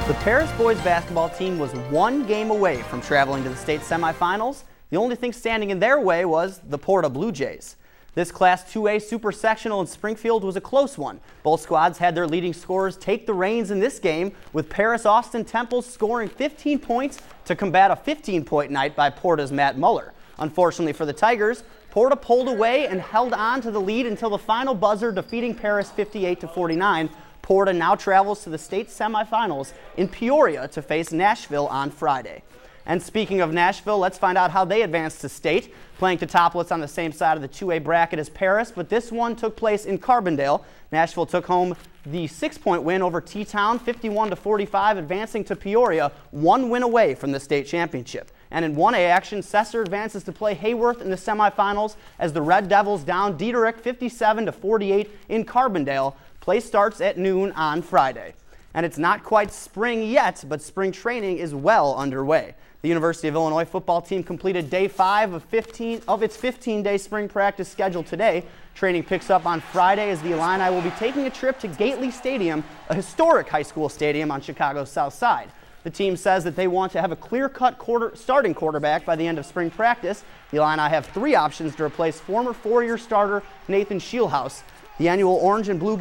The Paris boys basketball team was one game away from traveling to the state semifinals. The only thing standing in their way was the Porta Blue Jays. This Class 2A Super Sectional in Springfield was a close one. Both squads had their leading scorers take the reins in this game, with Paris Austin Temples scoring 15 points to combat a 15-point night by Porta's Matt Muller. Unfortunately for the Tigers, Porta pulled away and held on to the lead until the final buzzer, defeating Paris 58-49. Porta now travels to the state semifinals in Peoria to face Nashville on Friday. And speaking of Nashville, let's find out how they advanced to state. Playing to Topless on the same side of the 2A bracket as Paris, but this one took place in Carbondale. Nashville took home the 6-point win over T-Town, 51-45, advancing to Peoria, one win away from the state championship. And in 1A action, Cesar advances to play Hayworth in the semifinals as the Red Devils down Diederich 57-48 in Carbondale. Play starts at noon on Friday. And it's not quite spring yet, but spring training is well underway. The University of Illinois football team completed day 5 of its 15-day spring practice schedule today. Training picks up on Friday as the Illini will be taking a trip to Gately Stadium, a historic high school stadium on Chicago's south side. The team says that they want to have a clear-cut starting quarterback by the end of spring practice. The Illini have 3 options to replace former 4-year starter Nathan Shielhouse. The annual Orange and Blue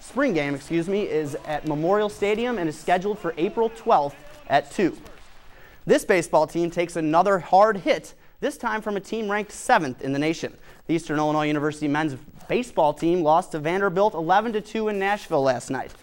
spring game, is at Memorial Stadium and is scheduled for April 12th at 2. This baseball team takes another hard hit, this time from a team ranked 7th in the nation. The Eastern Illinois University men's baseball team lost to Vanderbilt 11-2 in Nashville last night.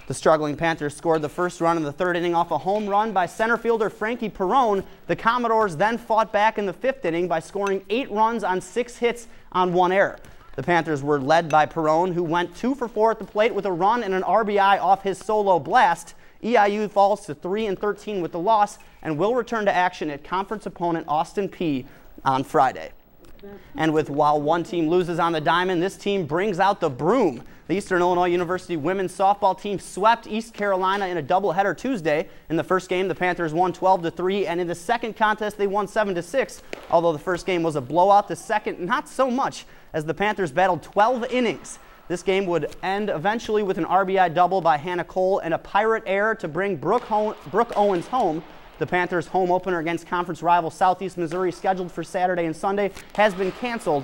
The struggling Panthers scored the first run in the 3rd inning off a home run by center fielder Frankie Perrone. The Commodores then fought back in the 5th inning by scoring 8 runs on 6 hits on 1 error. The Panthers were led by Perrone, who went 2 for 4 at the plate with a run and an RBI off his solo blast. EIU falls to 3-13 with the loss and will return to action at conference opponent Austin Peay on Friday. And while one team loses on the diamond, this team brings out the broom. The Eastern Illinois University women's softball team swept East Carolina in a doubleheader Tuesday. In the first game, the Panthers won 12-3, and in the second contest, they won 7-6. Although the first game was a blowout, the second not so much, as the Panthers battled 12 innings. This game would end eventually with an RBI double by Hannah Cole and a Pirate error to bring Brooke Owens home. The Panthers' home opener against conference rival Southeast Missouri, scheduled for Saturday and Sunday, has been canceled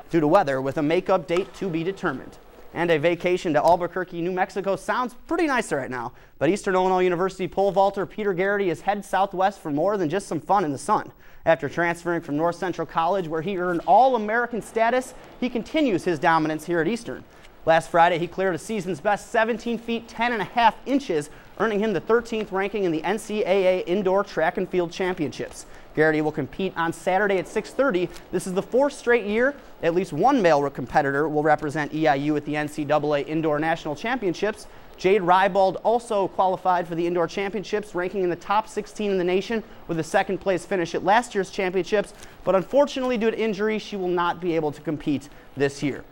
due to weather, with a makeup date to be determined. And a vacation to Albuquerque, New Mexico sounds pretty nice right now, but Eastern Illinois University pole vaulter Peter Garrity is headed southwest for more than just some fun in the sun. After transferring from North Central College, where he earned All-American status, he continues his dominance here at Eastern. Last Friday, he cleared a season's best 17 feet 10.5 inches, earning him the 13th ranking in the NCAA Indoor Track and Field Championships. Garrity will compete on Saturday at 6:30. This is the 4th straight year at least one male competitor will represent EIU at the NCAA Indoor National Championships. Jade Rybold also qualified for the Indoor Championships, ranking in the top 16 in the nation with a 2nd-place finish at last year's championships, but unfortunately due to injury, she will not be able to compete this year.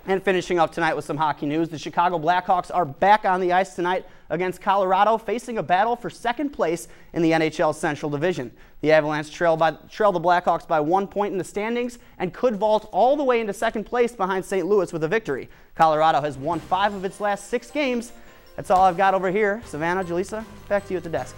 And finishing up tonight with some hockey news, the Chicago Blackhawks are back on the ice tonight against Colorado, facing a battle for 2nd place in the NHL Central Division. The Avalanche trail the Blackhawks by 1 point in the standings and could vault all the way into 2nd place behind St. Louis with a victory. Colorado has won 5 of its last 6 games. That's all I've got over here. Savannah, Jaleesa, back to you at the desk.